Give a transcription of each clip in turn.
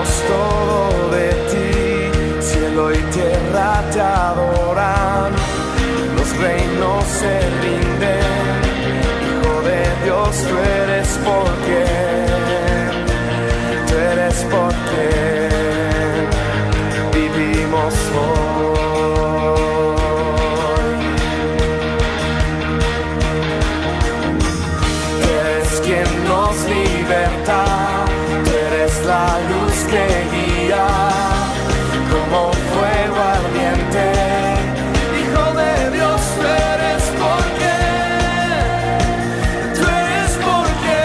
Vivimos todo de ti, cielo y tierra te adoran, los reinos se rinden, Hijo de Dios, tú eres porque, tú eres porque vivimos hoy. Tú eres quien nos liberta, tú eres la luz que guía, como fuego ardiente. Hijo de Dios, tú eres porque, tú eres porque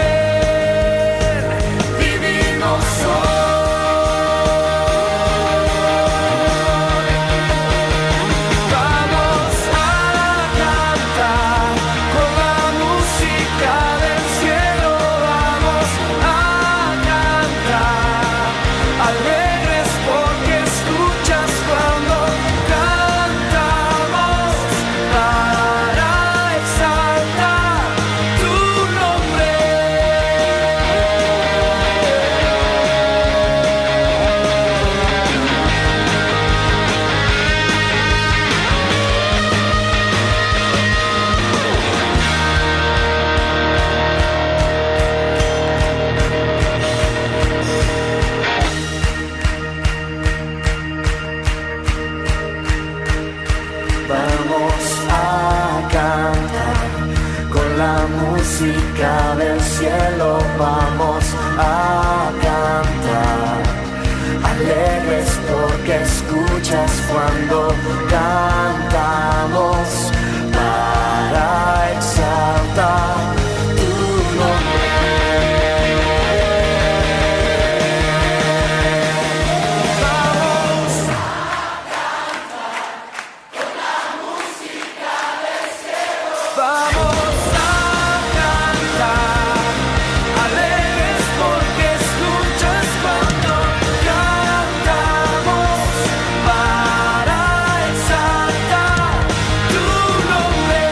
vivimos hoy. Vamos a cantar con la música del cielo, vamos a cantar alegres porque escuchas cuando cantamos para exaltar tu nombre. Vamos a cantar con la música del cielo, vamos a cantar alegres porque escuchas cuando cantamos para exaltar tu nombre. Vamos Vamos a cantar alegres porque escuchas cuando cantamos para exaltar tu nombre.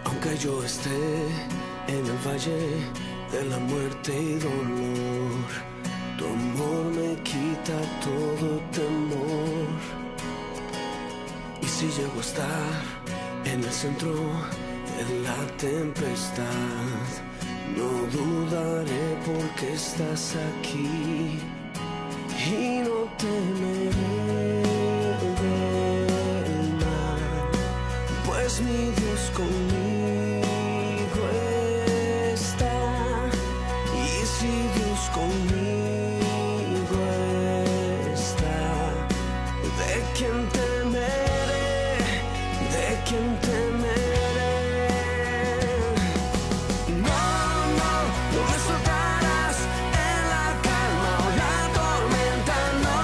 Aunque yo esté en el valle de la muerte y dolor, tu amor me quita todo temor. Y si llego a estar en el centro de la tempestad, no dudaré porque estás aquí y no temeré del mal, pues mi Dios conmigo está. Y si Dios conmigo está, ¿de quién temeré? ¿De quién temeré? No, no, no me soltarás en la calma o la tormenta, no.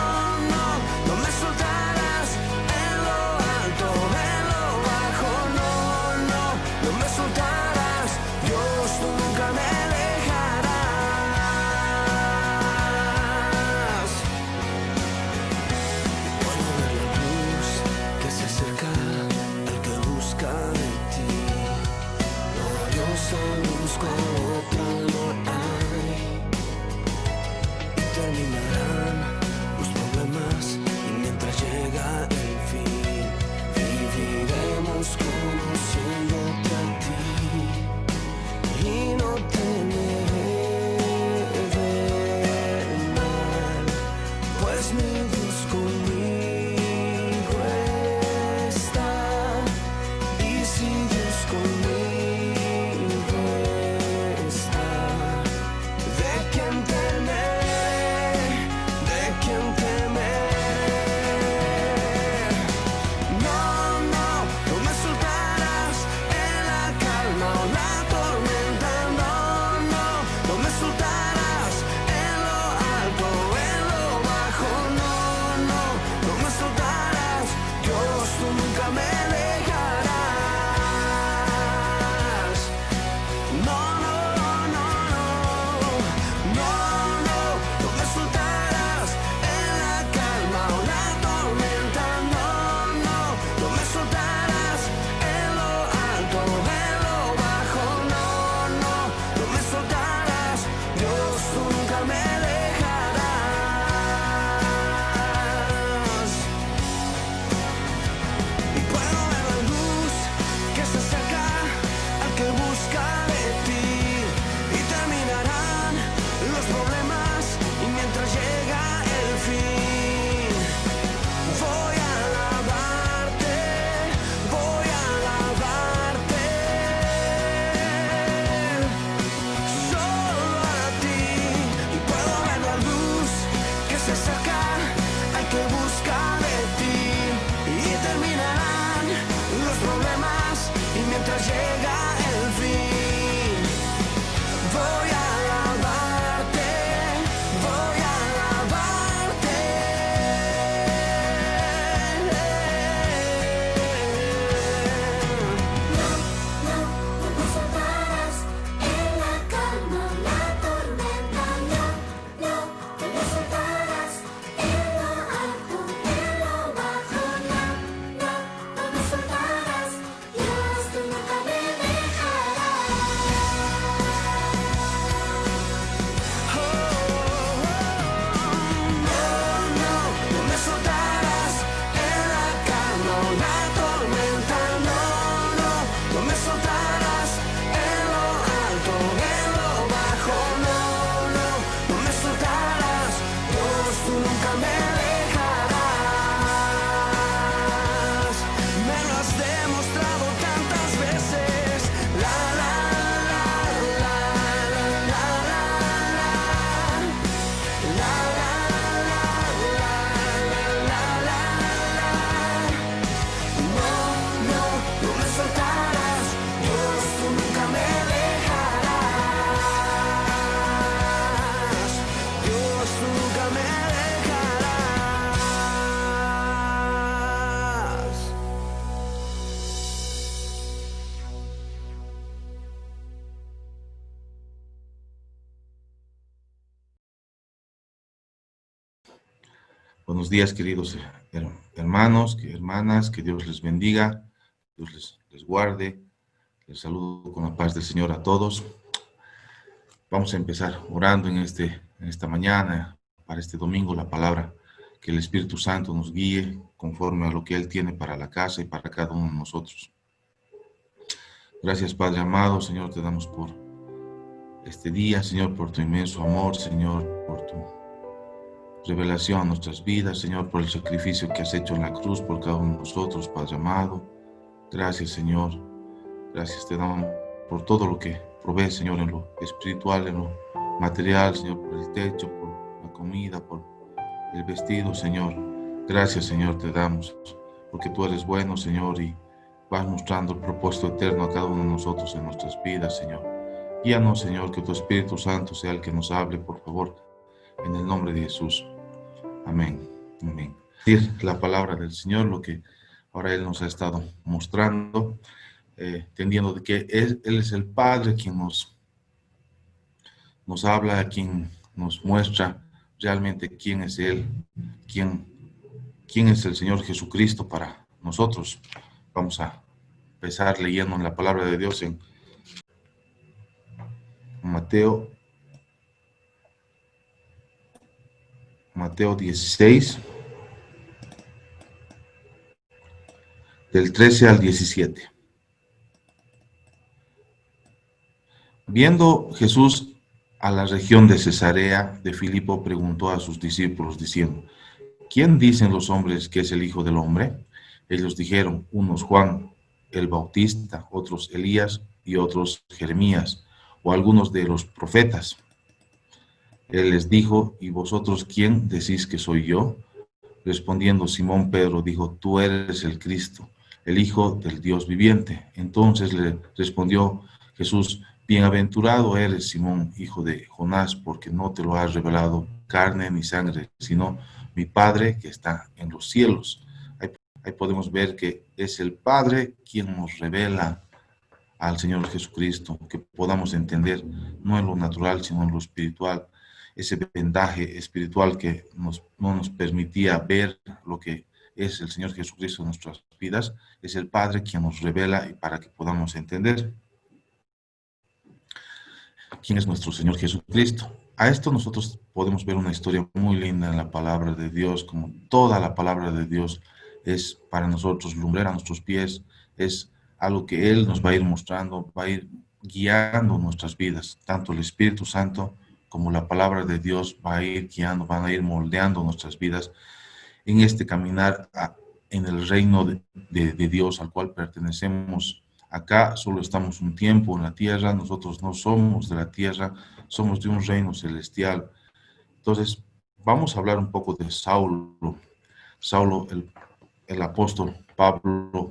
que busca de ti y terminarán los problemas y mientras llega el fin voy a alabarte, voy a alabarte. No, no, no me soltarás en la calma, la tormenta. No, no, no me soltarás en lo alto, en lo bajo. No, no, no me soltarás. Dios, tú nunca me No me soltarás en la calma o la tormenta, no me soltarás en lo alto, en lo bajo, no me soltarás, Dios, tú nunca me dejarás, me lo has demostrado tantas veces, la la la la la la la la la no me soltarás, Dios, tú nunca me dejarás, Dios, tú nunca me dejarás. Buenos días, queridos hermanos, hermanas, que Dios les bendiga, Dios les guarde. Les saludo con la paz del Señor a todos. Vamos a empezar orando en esta mañana, para este domingo, la palabra, que el Espíritu Santo nos guíe conforme a lo que Él tiene para la casa y para cada uno de nosotros. Gracias, Padre amado, Señor, te damos por este día, Señor, por tu inmenso amor, Señor, por tu revelación a nuestras vidas, Señor, por el sacrificio que has hecho en la cruz por cada uno de nosotros, Padre amado. Gracias, Señor. Gracias te damos por todo lo que provees, Señor, en lo espiritual, en lo material, Señor, por el techo, por la comida, por el vestido, Señor. Gracias, Señor, te damos, porque tú eres bueno, Señor, y vas mostrando el propósito eterno a cada uno de nosotros en nuestras vidas, Señor. Guíanos, Señor, que tu Espíritu Santo sea el que nos hable, por favor, en el nombre de Jesús. Amén. Amén. Decir la palabra del Señor, lo que ahora Él nos ha estado mostrando, entendiendo de que Él es el Padre quien nos habla, quien nos muestra realmente quién es Él, quién es el Señor Jesucristo para nosotros. Vamos a empezar leyendo la palabra de Dios en Mateo 16, del 13 al 17. Viendo Jesús a la región de Cesarea de Filipo, preguntó a sus discípulos diciendo: ¿Quién dicen los hombres que es el Hijo del Hombre? Ellos dijeron, unos Juan el Bautista, otros Elías y otros Jeremías, o algunos de los profetas. Él les dijo: ¿y vosotros quién decís que soy yo? Respondiendo Simón Pedro dijo: tú eres el Cristo, el Hijo del Dios viviente. Entonces le respondió Jesús: bienaventurado eres, Simón, hijo de Jonás, porque no te lo ha revelado carne ni sangre, sino mi Padre que está en los cielos. Ahí podemos ver que es el Padre quien nos revela al Señor Jesucristo, que podamos entender no en lo natural, sino en lo espiritual. Ese vendaje espiritual que no nos permitía ver lo que es el Señor Jesucristo en nuestras vidas, es el Padre quien nos revela y para que podamos entender quién es nuestro Señor Jesucristo. A esto nosotros podemos ver una historia muy linda en la palabra de Dios, como toda la palabra de Dios es para nosotros lumbrera a nuestros pies, es algo que Él nos va a ir mostrando, va a ir guiando nuestras vidas, tanto el Espíritu Santo como la palabra de Dios va a ir guiando, van a ir moldeando nuestras vidas en este caminar en el reino de Dios al cual pertenecemos. Acá solo estamos un tiempo en la tierra, nosotros no somos de la tierra, somos de un reino celestial. Entonces, vamos a hablar un poco de Saulo. Saulo, el apóstol Pablo,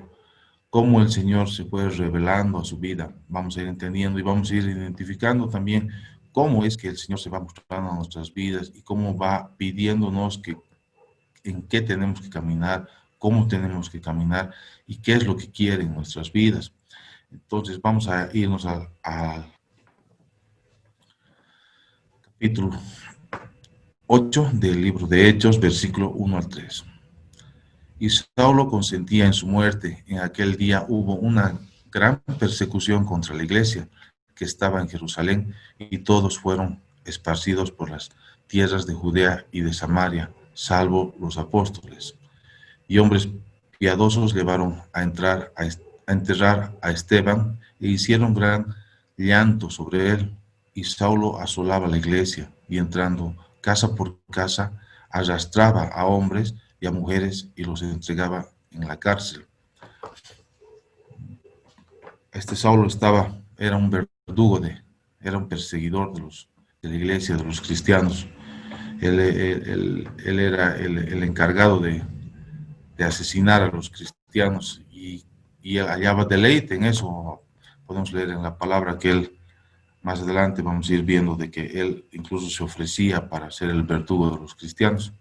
cómo el Señor se fue revelando a su vida. Vamos a ir entendiendo y vamos a ir identificando también cómo es que el Señor se va mostrando a nuestras vidas y cómo va pidiéndonos en qué tenemos que caminar, cómo tenemos que caminar y qué es lo que quiere en nuestras vidas. Entonces vamos a irnos al capítulo 8 del libro de Hechos, versículo 1 al 3. Y Saulo consentía en su muerte. En aquel día hubo una gran persecución contra la iglesia que estaba en Jerusalén, y todos fueron esparcidos por las tierras de Judea y de Samaria, salvo los apóstoles. Y hombres piadosos llevaron a enterrar a Esteban e hicieron gran llanto sobre él. Y Saulo asolaba la iglesia y entrando casa por casa arrastraba a hombres y a mujeres y los entregaba en la cárcel. Este Saulo era un verdugo, era un perseguidor de la iglesia, de los cristianos. Él era el encargado de asesinar a los cristianos y él hallaba deleite en eso. Podemos leer en la palabra que él, más adelante vamos a ir viendo de que él incluso se ofrecía para ser el verdugo de los cristianos.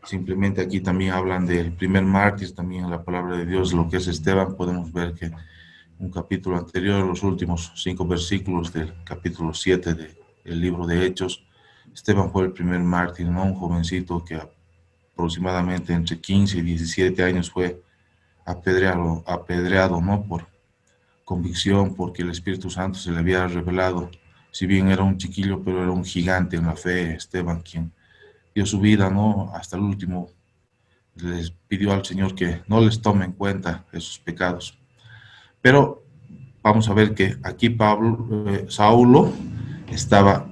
Simplemente aquí también hablan del primer mártir, también en la palabra de Dios, lo que es Esteban. Podemos ver que un capítulo anterior, los últimos 5 versículos del capítulo 7 del libro de Hechos, Esteban fue el primer mártir, ¿no? Un jovencito que aproximadamente entre 15 y 17 años fue apedreado, ¿no? Por convicción, porque el Espíritu Santo se le había revelado. Si bien era un chiquillo, pero era un gigante en la fe, Esteban, quien dio su vida, ¿no? Hasta el último. Les pidió al Señor que no les tome en cuenta esos pecados. Pero vamos a ver que aquí Saulo estaba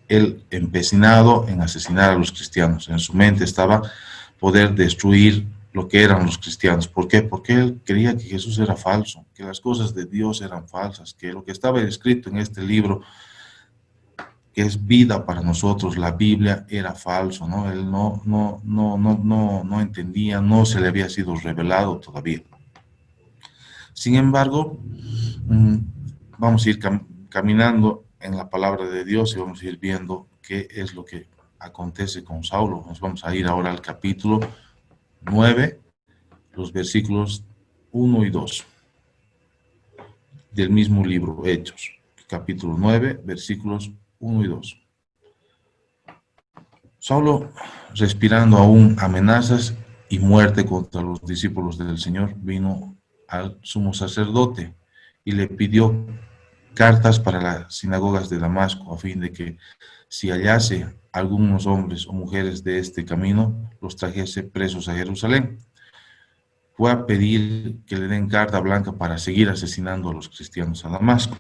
él empecinado en asesinar a los cristianos. En su mente estaba poder destruir lo que eran los cristianos. ¿Por qué? Porque él creía que Jesús era falso, que las cosas de Dios eran falsas, que lo que estaba escrito en este libro, que es vida para nosotros, la Biblia, era falso, ¿no? Él no entendía, no se le había sido revelado todavía. Sin embargo, vamos a ir caminando en la palabra de Dios y vamos a ir viendo qué es lo que acontece con Saulo. Nos vamos a ir ahora al capítulo 9, los versículos 1 y 2 del mismo libro, Hechos. Capítulo 9, versículos 1 y 2. Saulo, respirando aún amenazas y muerte contra los discípulos del Señor, vino al sumo sacerdote y le pidió cartas para las sinagogas de Damasco, a fin de que si hallase algunos hombres o mujeres de este camino, los trajese presos a Jerusalén. Fue a pedir que le den carta blanca para seguir asesinando a los cristianos a Damasco.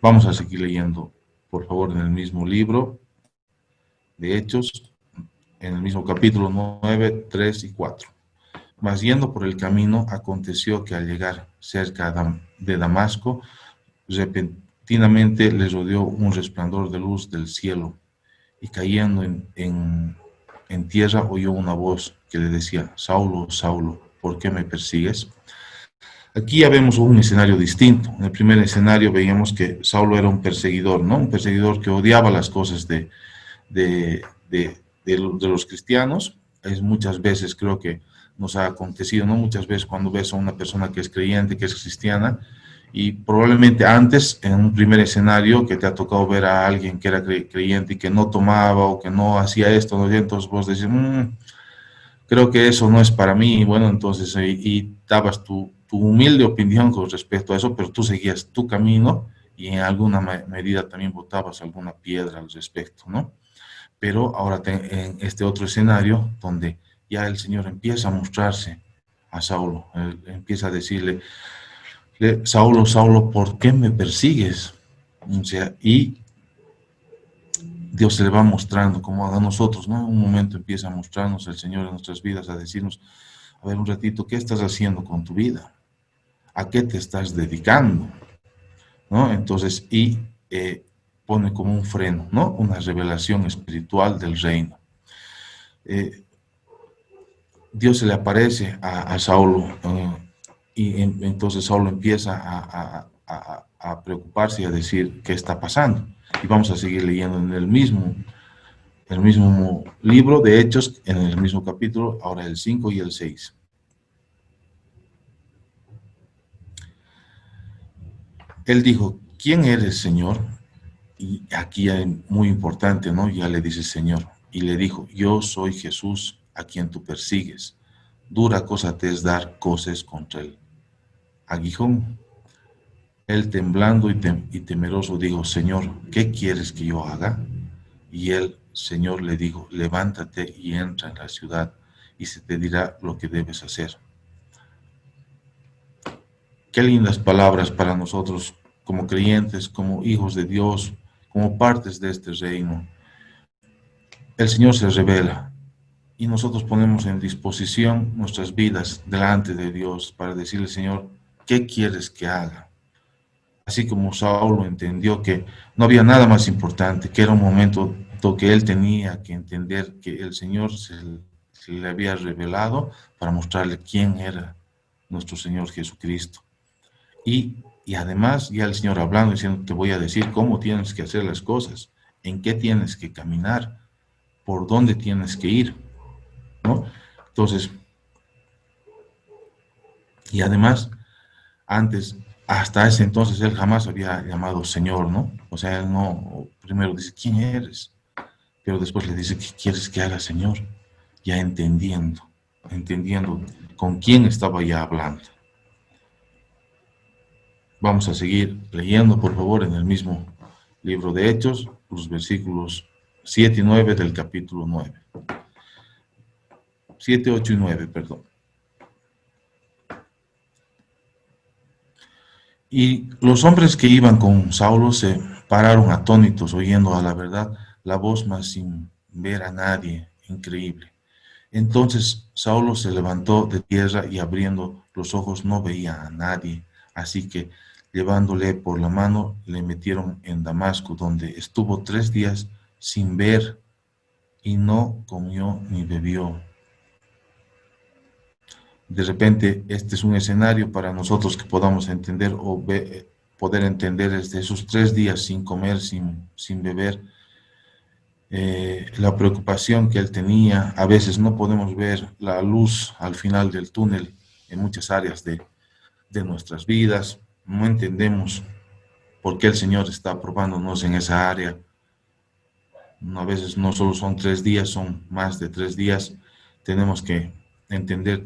Vamos a seguir leyendo, por favor, en el mismo libro de Hechos, en el mismo capítulo 9, 3 y 4. Mas yendo por el camino, aconteció que al llegar cerca de Damasco, repentinamente le rodeó un resplandor de luz del cielo, y cayendo en tierra oyó una voz que le decía: Saulo, Saulo, ¿por qué me persigues? Aquí ya vemos un escenario distinto. En el primer escenario veíamos que Saulo era un perseguidor, ¿no? Un perseguidor que odiaba las cosas de los cristianos. Es muchas veces, creo que nos ha acontecido, ¿no? Muchas veces cuando ves a una persona que es creyente, que es cristiana, y probablemente antes, en un primer escenario, que te ha tocado ver a alguien que era creyente y que no tomaba o que no hacía esto, ¿no? Y entonces vos decís, creo que eso no es para mí. Y bueno, entonces, y dabas tu humilde opinión con respecto a eso, pero tú seguías tu camino y en alguna medida también botabas alguna piedra al respecto, ¿no? Pero ahora en este otro escenario, donde ya el Señor empieza a mostrarse a Saulo, él empieza a decirle: Saulo, Saulo, ¿por qué me persigues? O sea, y Dios se le va mostrando, como a nosotros, ¿no? En un momento empieza a mostrarnos el Señor en nuestras vidas, a decirnos: a ver, un ratito, ¿qué estás haciendo con tu vida? ¿A qué te estás dedicando? ¿No? Entonces, pone como un freno, ¿no? Una revelación espiritual del reino. Dios se le aparece a Saulo, entonces Saulo empieza a preocuparse y a decir qué está pasando. Y vamos a seguir leyendo en el mismo libro de Hechos, en el mismo capítulo, ahora el 5 y el 6. Él dijo, ¿quién eres, Señor? Y aquí es muy importante, ¿no? Ya le dice Señor. Y le dijo, yo soy Jesús, a quien tú persigues. Dura cosa te es dar cosas contra el aguijón. Él temblando y temeroso dijo, Señor, ¿qué quieres que yo haga? Y el Señor le dijo, levántate y entra en la ciudad, y se te dirá lo que debes hacer. Qué lindas palabras para nosotros como creyentes, como hijos de Dios, como partes de este reino. El Señor se revela y nosotros ponemos en disposición nuestras vidas delante de Dios para decirle, Señor, ¿qué quieres que haga? Así como Saulo entendió que no había nada más importante, que era un momento que él tenía que entender que el Señor se le había revelado para mostrarle quién era nuestro Señor Jesucristo. Y además ya el Señor hablando, diciendo, te voy a decir cómo tienes que hacer las cosas, en qué tienes que caminar, por dónde tienes que ir, ¿no? Entonces, y además, antes, hasta ese entonces, él jamás había llamado Señor, ¿no? O sea, él no, primero dice, ¿quién eres? Pero después le dice, ¿qué quieres que haga, Señor? Ya entendiendo con quién estaba ya hablando. Vamos a seguir leyendo, por favor, en el mismo libro de Hechos, los versículos 7 y 9 del capítulo 9. 7, 8 y 9, perdón. Y los hombres que iban con Saulo se pararon atónitos, oyendo a la verdad la voz, mas sin ver a nadie. Increíble. Entonces Saulo se levantó de tierra y abriendo los ojos no veía a nadie. Así que llevándole por la mano le metieron en Damasco, donde estuvo 3 días sin ver y no comió ni bebió. De repente, este es un escenario para nosotros que podamos entender o poder entender desde esos 3 días sin comer, sin beber, la preocupación que él tenía. A veces no podemos ver la luz al final del túnel en muchas áreas de nuestras vidas. No entendemos por qué el Señor está probándonos en esa área. A veces no solo son 3 días, son más de 3 días. Tenemos que entender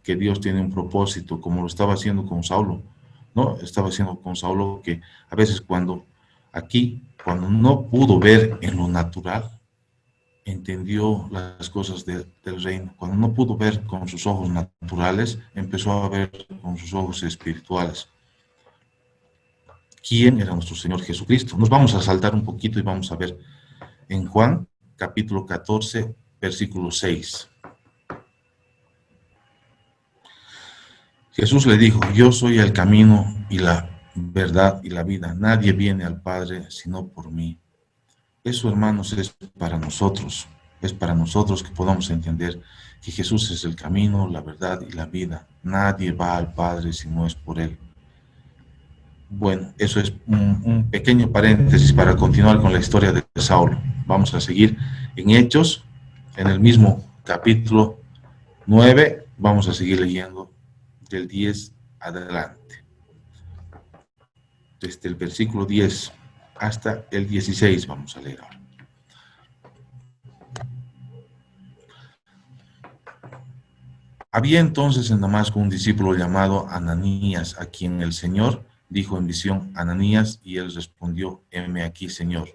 que Dios tiene un propósito, como lo estaba haciendo con Saulo, ¿no? Estaba haciendo con Saulo que a veces cuando no pudo ver en lo natural, entendió las cosas del reino. Cuando no pudo ver con sus ojos naturales, empezó a ver con sus ojos espirituales. ¿Quién era nuestro Señor Jesucristo? Nos vamos a saltar un poquito y vamos a ver en Juan, capítulo 14, versículo 6. Jesús le dijo, yo soy el camino y la verdad y la vida. Nadie viene al Padre sino por mí. Eso, hermanos, es para nosotros. Es para nosotros que podamos entender que Jesús es el camino, la verdad y la vida. Nadie va al Padre si no es por Él. Bueno, eso es un pequeño paréntesis para continuar con la historia de Saulo. Vamos a seguir en Hechos, en el mismo capítulo 9. Vamos a seguir leyendo del 10 adelante. Desde el versículo 10 hasta el 16 vamos a leer ahora. Había entonces en Damasco un discípulo llamado Ananías, a quien el Señor dijo en visión, Ananías, y él respondió, heme aquí, Señor.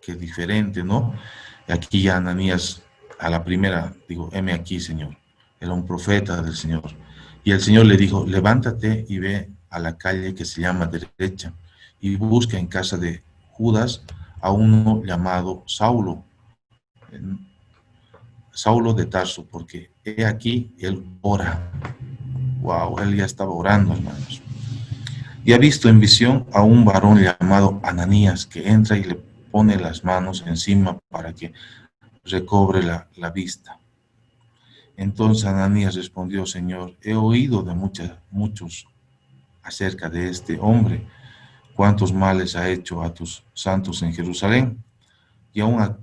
Qué diferente, ¿no? Aquí ya Ananías, a la primera, digo, heme aquí, Señor. Era un profeta del Señor. Y el Señor le dijo, levántate y ve a la calle que se llama Derecha, y busca en casa de Judas a uno llamado Saulo, Saulo de Tarso, porque he aquí, él ora. Wow, él ya estaba orando, hermanos. Y ha visto en visión a un varón llamado Ananías, que entra y le pone las manos encima para que recobre la vista. Entonces Ananías respondió: Señor, he oído de muchos acerca de este hombre, cuántos males ha hecho a tus santos en Jerusalén, y aún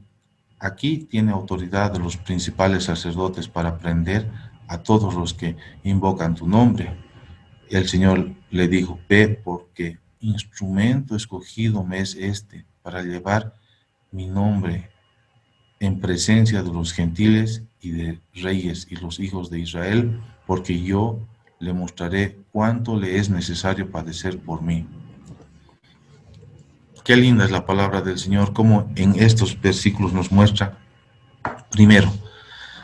aquí tiene autoridad de los principales sacerdotes para prender a todos los que invocan tu nombre. El Señor le dijo: ve, porque instrumento escogido me es este para llevar mi nombre en presencia de los gentiles y de reyes y los hijos de Israel, porque yo le mostraré cuánto le es necesario padecer por mí. Qué linda es la palabra del Señor, como en estos versículos nos muestra, primero,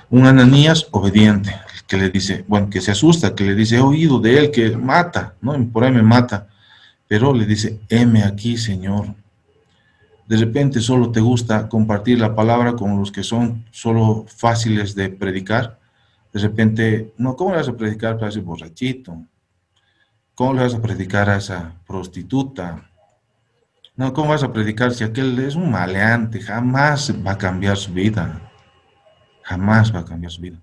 un Ananías obediente, que le dice, bueno, que se asusta, que le dice: he oído de él que mata, ¿no? Por ahí me mata, pero le dice: heme aquí, Señor. De repente solo te gusta compartir la palabra con los que son solo fáciles de predicar. De repente, no, ¿cómo le vas a predicar para ese borrachito? ¿Cómo le vas a predicar a esa prostituta? No, ¿cómo vas a predicar si aquel es un maleante? Jamás va a cambiar su vida. Jamás va a cambiar su vida.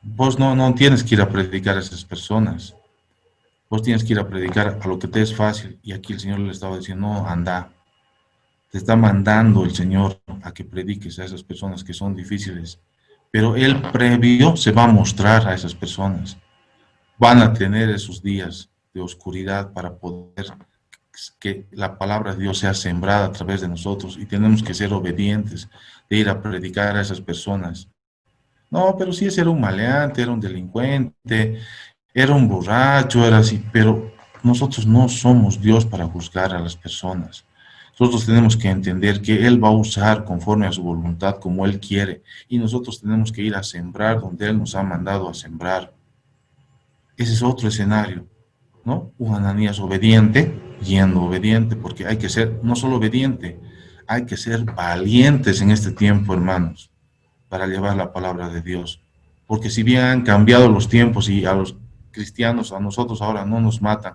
Vos no tienes que ir a predicar a esas personas. Vos tienes que ir a predicar a lo que te es fácil. Y aquí el Señor le estaba diciendo: no, anda. Te está mandando el Señor a que prediques a esas personas que son difíciles. Pero Él previo se va a mostrar a esas personas. Van a tener esos días de oscuridad para poder que la palabra de Dios sea sembrada a través de nosotros, y tenemos que ser obedientes de ir a predicar a esas personas. No, pero si ese era un maleante, era un delincuente, era un borracho, era así, pero nosotros no somos Dios para juzgar a las personas. Nosotros tenemos que entender que Él va a usar conforme a su voluntad, como Él quiere, y nosotros tenemos que ir a sembrar donde Él nos ha mandado a sembrar. Ese es otro escenario, ¿no? Un Ananías obediente, yendo obediente, porque hay que ser no solo obediente, hay que ser valientes en este tiempo, hermanos, para llevar la palabra de Dios. Porque si bien han cambiado los tiempos y a los cristianos, a nosotros ahora no nos matan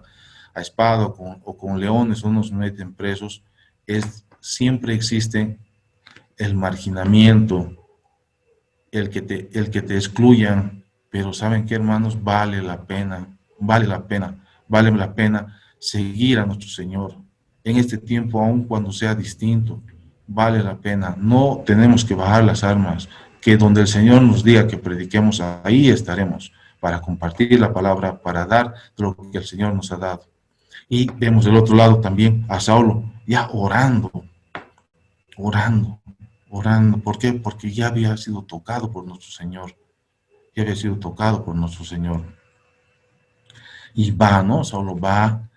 a espada o con leones, o nos meten presos, siempre existe el marginamiento, el que te excluyan. Pero ¿saben qué, hermanos? Vale la pena seguir a nuestro Señor en este tiempo, aun cuando sea distinto. Vale la pena. No tenemos que bajar las armas, que donde el Señor nos diga que prediquemos, ahí estaremos para compartir la palabra, para dar lo que el Señor nos ha dado. Y vemos del otro lado también a Saulo ya orando. ¿Por qué? Porque ya había sido tocado por nuestro Señor. Y va, ¿no? Saulo va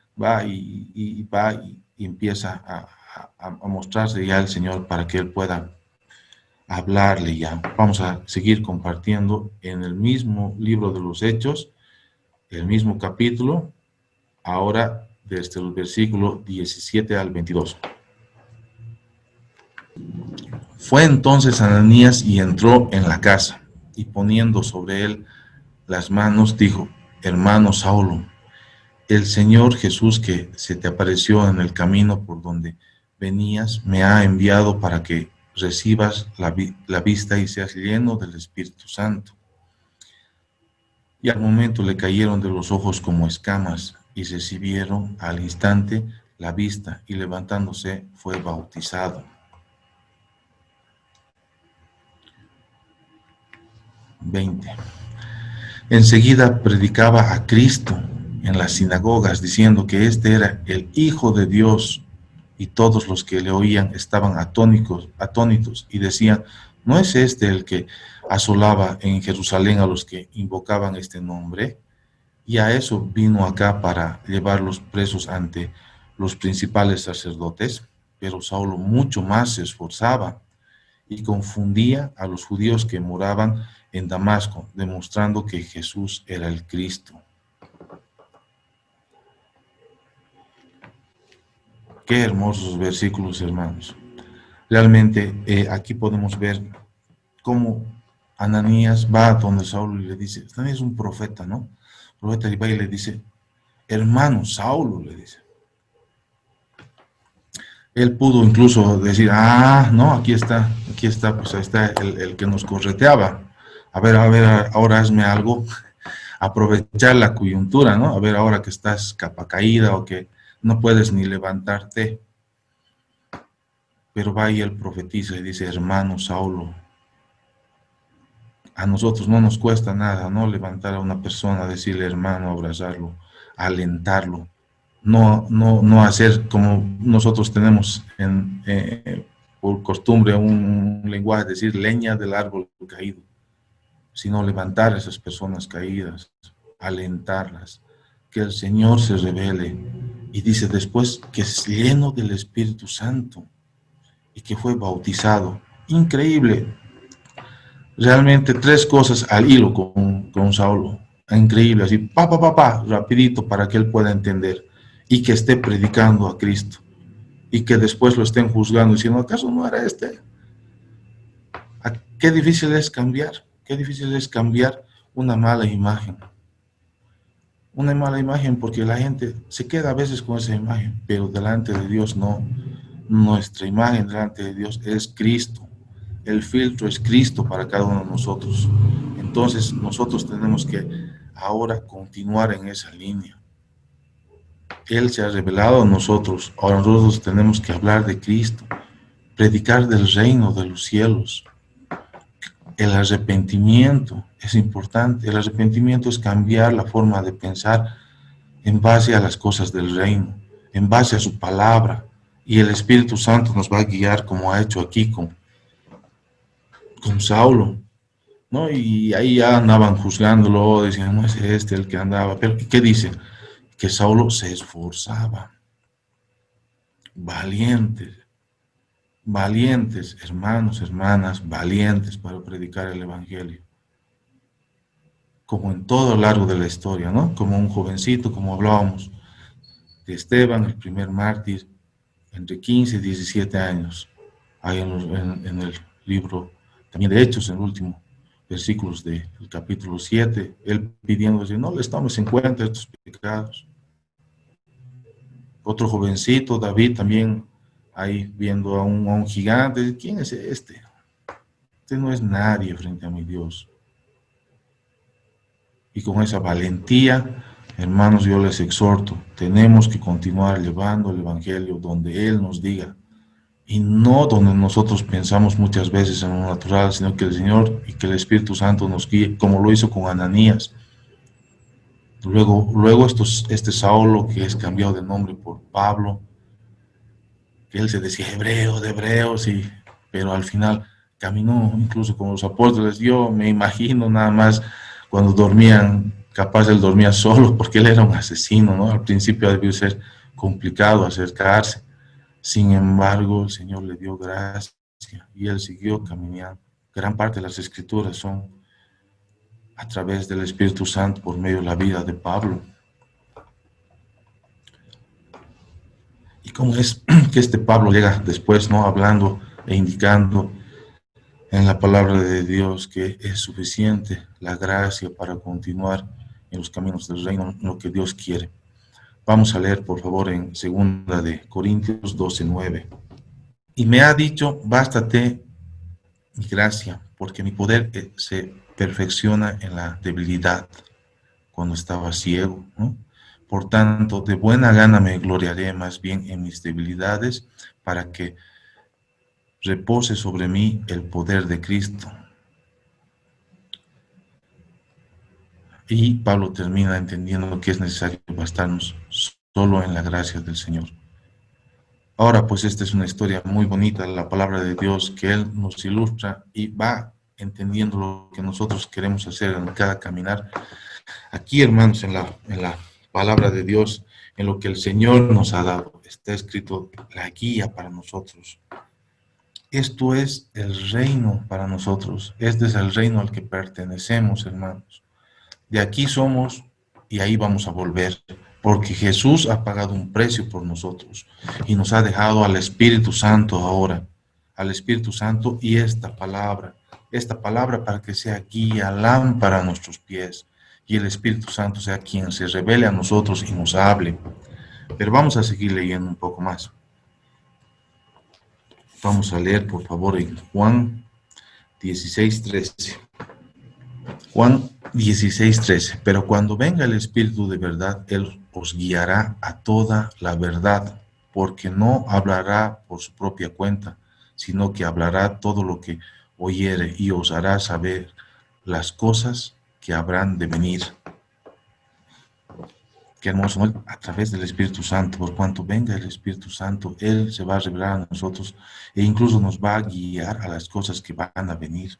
y empieza a mostrarse ya al Señor para que Él pueda hablarle ya. Vamos a seguir compartiendo en el mismo libro de los Hechos, el mismo capítulo, ahora desde el versículo 17 al 22. Fue entonces Ananías y entró en la casa, y poniendo sobre él las manos, dijo: hermano Saulo, el Señor Jesús, que se te apareció en el camino por donde venías, me ha enviado para que recibas la vista y seas lleno del Espíritu Santo. Y al momento le cayeron de los ojos como escamas, y recibieron al instante la vista, y levantándose fue bautizado. 20. Enseguida predicaba a Cristo en las sinagogas, diciendo que este era el Hijo de Dios, y todos los que le oían estaban atónitos y decían: ¿no es este el que asolaba en Jerusalén a los que invocaban este nombre? Y a eso vino acá, para llevarlos presos ante los principales sacerdotes. Pero Saulo mucho más se esforzaba y confundía a los judíos que moraban en Damasco, demostrando que Jesús era el Cristo. Qué hermosos versículos, hermanos. Realmente aquí podemos ver cómo Ananías va donde Saulo y le dice, también es un profeta, ¿no? El profeta va y le dice: hermano Saulo, le dice. Él pudo incluso decir: no, aquí está, pues ahí está el que nos correteaba. a ver, ahora hazme algo, aprovechar la coyuntura, ¿no? A ver, ahora que estás capa caída o que no puedes ni levantarte. Pero va y él profetiza y dice, hermano Saulo, a nosotros no nos cuesta nada, ¿no? Levantar a una persona, decirle hermano, abrazarlo, alentarlo, no hacer como nosotros tenemos por costumbre un lenguaje, decir leña del árbol caído, sino levantar a esas personas caídas, alentarlas, que el Señor se revele. Y dice después que es lleno del Espíritu Santo y que fue bautizado. Increíble. Realmente 3 cosas al hilo con Saulo. Increíble, así, rapidito para que él pueda entender y que esté predicando a Cristo y que después lo estén juzgando diciendo, ¿acaso no era este? Qué difícil es cambiar una mala imagen. Una mala imagen porque la gente se queda a veces con esa imagen, pero delante de Dios no. Nuestra imagen delante de Dios es Cristo. El filtro es Cristo para cada uno de nosotros. Entonces nosotros tenemos que ahora continuar en esa línea. Él se ha revelado a nosotros. Ahora nosotros tenemos que hablar de Cristo, predicar del reino de los cielos. El arrepentimiento es importante. El arrepentimiento es cambiar la forma de pensar en base a las cosas del reino, en base a su palabra. Y el Espíritu Santo nos va a guiar como ha hecho aquí con Saulo, ¿no? Y ahí ya andaban juzgándolo, decían, no es este el que andaba. Pero ¿qué dice? Que Saulo se esforzaba. Valientes, hermanos, hermanas, valientes para predicar el Evangelio. Como en todo lo largo de la historia, ¿no? Como un jovencito, como hablábamos de Esteban, el primer mártir, entre 15 y 17 años, ahí en el libro también de Hechos, en el último versículos del capítulo 7, él pidiendo, no les tomes en cuenta estos pecados. Otro jovencito, David, también ahí viendo a un gigante, ¿quién es este? Este no es nadie frente a mi Dios. Y con esa valentía, hermanos, yo les exhorto, tenemos que continuar llevando el Evangelio donde Él nos diga, y no donde nosotros pensamos muchas veces en lo natural, sino que el Señor y que el Espíritu Santo nos guíe, como lo hizo con Ananías. Luego este Saulo, que es cambiado de nombre por Pablo, que él se decía hebreo de hebreos, pero al final caminó incluso con los apóstoles. Yo me imagino nada más cuando dormían, capaz él dormía solo, porque él era un asesino, ¿no? Al principio debió ser complicado acercarse. Sin embargo, el Señor le dio gracia y él siguió caminando. Gran parte de las Escrituras son a través del Espíritu Santo por medio de la vida de Pablo. Y cómo es que este Pablo llega después, ¿no? Hablando e indicando en la palabra de Dios que es suficiente la gracia para continuar en los caminos del reino, en lo que Dios quiere. Vamos a leer, por favor, en 2 de Corintios 12:9. Y me ha dicho, bástate mi gracia, porque mi poder se perfecciona en la debilidad, cuando estaba ciego, ¿no? Por tanto, de buena gana me gloriaré más bien en mis debilidades, para que repose sobre mí el poder de Cristo. Y Pablo termina entendiendo que es necesario bastarnos solo en la gracia del Señor. Ahora, pues esta es una historia muy bonita, la palabra de Dios, que Él nos ilustra y va entendiendo lo que nosotros queremos hacer en cada caminar. Aquí, hermanos, en la palabra de Dios, en lo que el Señor nos ha dado, está escrito la guía para nosotros. Esto es el reino para nosotros. Este es el reino al que pertenecemos, hermanos. De aquí somos y ahí vamos a volver, porque Jesús ha pagado un precio por nosotros y nos ha dejado al Espíritu Santo ahora, al Espíritu Santo y esta palabra para que sea guía, lámpara a nuestros pies, y el Espíritu Santo sea quien se revele a nosotros y nos hable. Pero vamos a seguir leyendo un poco más. Vamos a leer, por favor, en Juan 16:13. Juan 16:13. Pero cuando venga el Espíritu de verdad, Él os guiará a toda la verdad, porque no hablará por su propia cuenta, sino que hablará todo lo que oyere y os hará saber las cosas que habrán de venir. Qué hermoso, ¿no? A través del Espíritu Santo, por cuanto venga el Espíritu Santo, Él se va a revelar a nosotros e incluso nos va a guiar a las cosas que van a venir.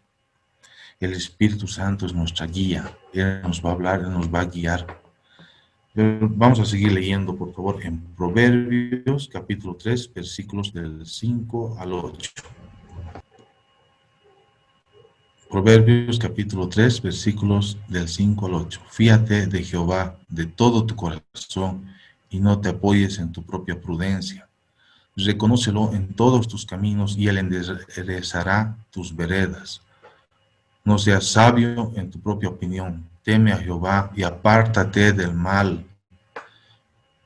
El Espíritu Santo es nuestra guía, Él nos va a hablar, Él nos va a guiar. Pero vamos a seguir leyendo, por favor, en Proverbios, capítulo 3, versículos del 5 al 8. Proverbios capítulo 3, versículos del 5 al 8. Fíate de Jehová de todo tu corazón y no te apoyes en tu propia prudencia. Reconócelo en todos tus caminos y Él enderezará tus veredas. No seas sabio en tu propia opinión. Teme a Jehová y apártate del mal,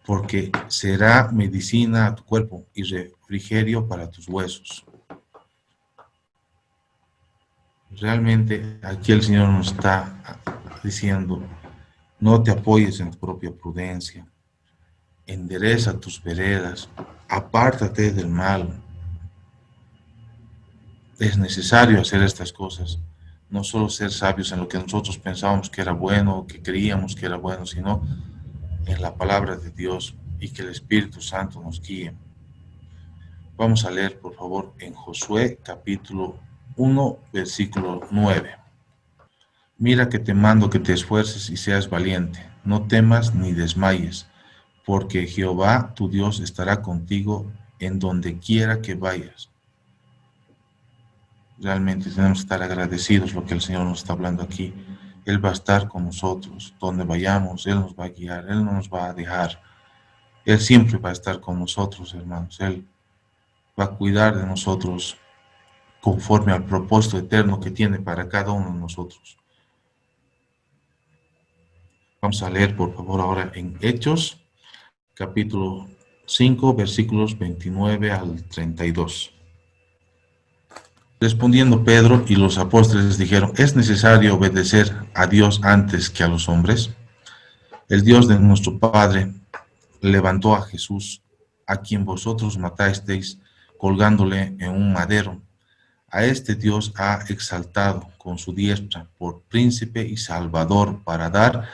porque será medicina a tu cuerpo y refrigerio para tus huesos. Realmente aquí el Señor nos está diciendo, no te apoyes en tu propia prudencia, endereza tus veredas, apártate del mal. Es necesario hacer estas cosas, no solo ser sabios en lo que nosotros pensábamos que era bueno, o que creíamos que era bueno, sino en la palabra de Dios y que el Espíritu Santo nos guíe. Vamos a leer, por favor, en Josué capítulo 1, versículo 9. Mira que te mando que te esfuerces y seas valiente, no temas ni desmayes, porque Jehová tu Dios estará contigo en donde quiera que vayas. Realmente tenemos que estar agradecidos lo que el Señor nos está hablando aquí. Él va a estar con nosotros, donde vayamos, Él nos va a guiar, Él no nos va a dejar. Él siempre va a estar con nosotros, hermanos. Él va a cuidar de nosotros conforme al propósito eterno que tiene para cada uno de nosotros. Vamos a leer, por favor, ahora en Hechos, capítulo 5, versículos 29 al 32. Respondiendo Pedro y los apóstoles dijeron, ¿es necesario obedecer a Dios antes que a los hombres? El Dios de nuestro Padre levantó a Jesús, a quien vosotros matasteis, colgándole en un madero. A este Dios ha exaltado con su diestra por príncipe y salvador para dar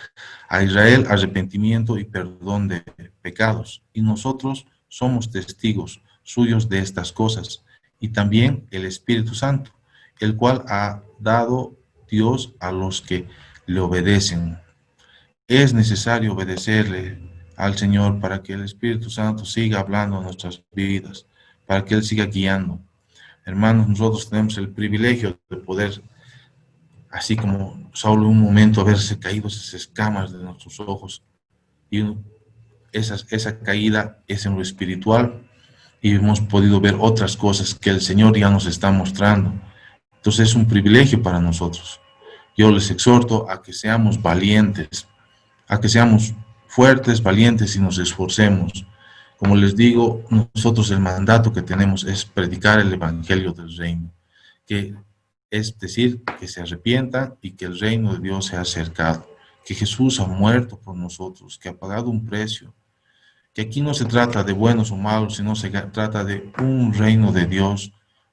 a Israel arrepentimiento y perdón de pecados. Y nosotros somos testigos suyos de estas cosas. Y también el Espíritu Santo, el cual ha dado Dios a los que le obedecen. Es necesario obedecerle al Señor para que el Espíritu Santo siga hablando en nuestras vidas, para que Él siga guiando. Hermanos, nosotros tenemos el privilegio de poder, así como Saulo en un momento, haberse caído esas escamas de nuestros ojos, y esa caída es en lo espiritual, y hemos podido ver otras cosas que el Señor ya nos está mostrando. Entonces es un privilegio para nosotros. Yo les exhorto a que seamos valientes, a que seamos fuertes, valientes y nos esforcemos. Como les digo, nosotros el mandato que tenemos es predicar el evangelio del reino, que es decir, que se arrepientan y que el reino de Dios se ha acercado, que Jesús ha muerto por nosotros, que ha pagado un precio, que aquí no se trata de buenos o malos, sino se trata de un reino de Dios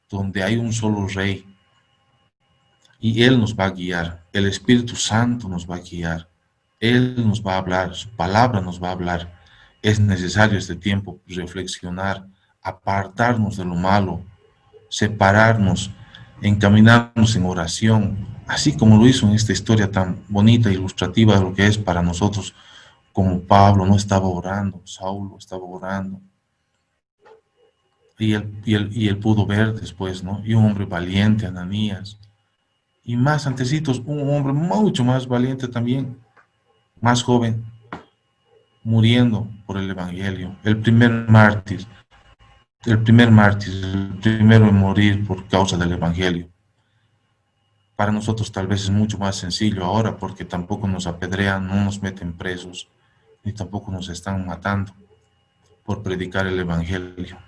donde hay un solo rey y Él nos va a guiar, el Espíritu Santo nos va a guiar, Él nos va a hablar, su palabra nos va a hablar. Es necesario este tiempo reflexionar, apartarnos de lo malo, separarnos, encaminarnos en oración, así como lo hizo en esta historia tan bonita, ilustrativa de lo que es para nosotros, como Pablo no estaba orando, Saulo estaba orando, y él pudo ver después, ¿no? Y un hombre valiente, Ananías, y más antecitos, un hombre mucho más valiente también, más joven, muriendo por el evangelio, el primero mártir, el primero en morir por causa del evangelio. Para nosotros tal vez es mucho más sencillo ahora porque tampoco nos apedrean, no nos meten presos, ni tampoco nos están matando por predicar el evangelio.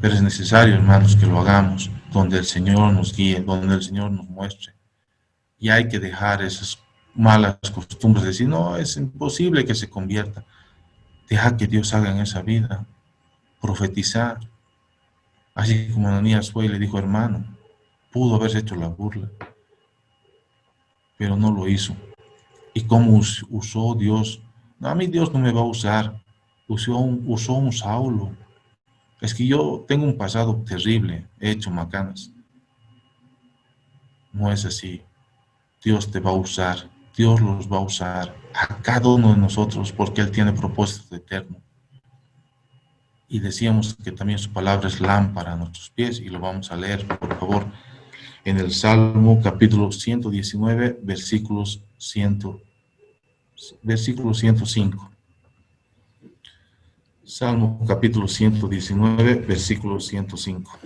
Pero es necesario, hermanos, que lo hagamos donde el Señor nos guíe, donde el Señor nos muestre. Y hay que dejar esas malas costumbres, decir, no, es imposible que se convierta. Deja que Dios haga en esa vida, profetizar. Así como Ananías fue y le dijo, hermano, pudo haberse hecho la burla, pero no lo hizo. ¿Y cómo usó Dios? No, a mí Dios no me va a usar. Usó un Saulo. Es que yo tengo un pasado terrible, he hecho macanas. No es así. Dios te va a usar. Dios los va a usar a cada uno de nosotros porque Él tiene propósito eterno. Y decíamos que también su palabra es lámpara a nuestros pies y lo vamos a leer, por favor, en el Salmo capítulo 119, versículo 105. Salmo capítulo 119, versículo 105.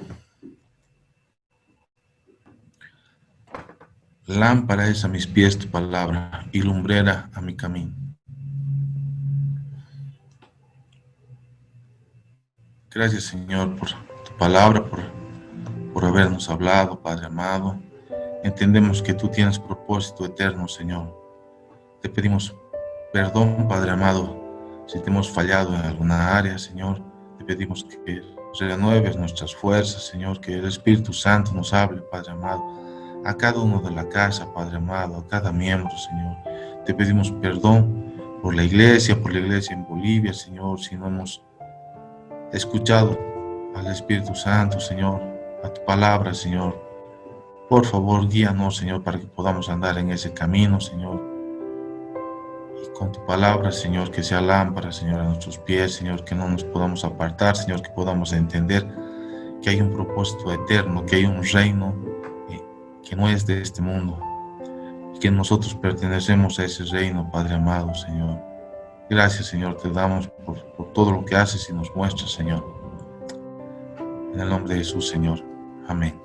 Lámpara es a mis pies tu palabra y lumbrera a mi camino. Gracias, Señor, por tu palabra, por habernos hablado, Padre amado. Entendemos que tú tienes propósito eterno, Señor. Te pedimos perdón, Padre amado, si te hemos fallado en alguna área, Señor. Te pedimos que renueves nuestras fuerzas, Señor, que el Espíritu Santo nos hable, Padre amado, a cada uno de la casa, Padre amado, a cada miembro, Señor. Te pedimos perdón por la iglesia en Bolivia, Señor, si no hemos escuchado al Espíritu Santo, Señor, a tu palabra, Señor. Por favor, guíanos, Señor, para que podamos andar en ese camino, Señor. Y con tu palabra, Señor, que sea lámpara, Señor, a nuestros pies, Señor, que no nos podamos apartar, Señor, que podamos entender que hay un propósito eterno, que hay un reino que no es de este mundo, y que nosotros pertenecemos a ese reino, Padre amado, Señor. Gracias, Señor, te damos por todo lo que haces y nos muestras, Señor. En el nombre de Jesús, Señor. Amén.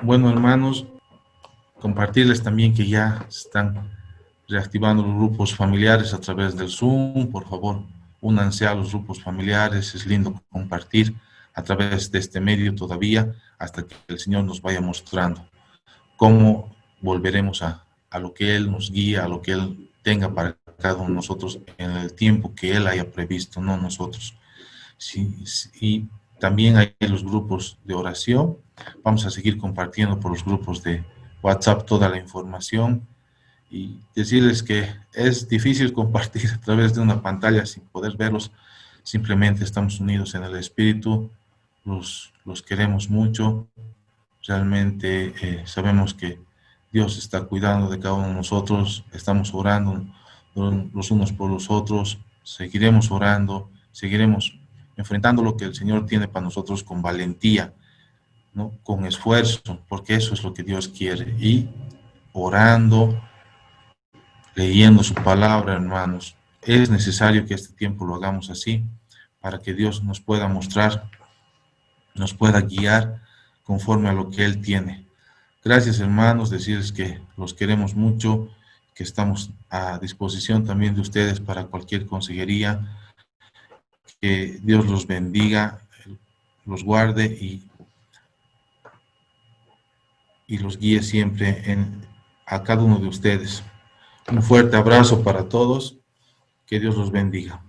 Bueno, hermanos, compartirles también que ya están reactivando los grupos familiares a través del Zoom. Por favor, únanse a los grupos familiares. Es lindo compartir a través de este medio todavía hasta que el Señor nos vaya mostrando cómo volveremos a lo que Él nos guía, a lo que Él tenga para cada uno de nosotros en el tiempo que Él haya previsto, no nosotros. Sí, y también hay los grupos de oración. Vamos a seguir compartiendo por los grupos de WhatsApp toda la información y decirles que es difícil compartir a través de una pantalla sin poder verlos. Simplemente estamos unidos en el Espíritu, los queremos mucho. Realmente sabemos que Dios está cuidando de cada uno de nosotros, estamos orando los unos por los otros, seguiremos orando, seguiremos enfrentando lo que el Señor tiene para nosotros con valentía, ¿no? Con esfuerzo, porque eso es lo que Dios quiere. Y orando, leyendo su palabra, hermanos. Es necesario que este tiempo lo hagamos así, para que Dios nos pueda mostrar, nos pueda guiar conforme a lo que Él tiene. Gracias, hermanos, decirles que los queremos mucho, que estamos a disposición también de ustedes para cualquier consejería. Que Dios los bendiga, los guarde y los guíe siempre a cada uno de ustedes. Un fuerte abrazo para todos. Que Dios los bendiga.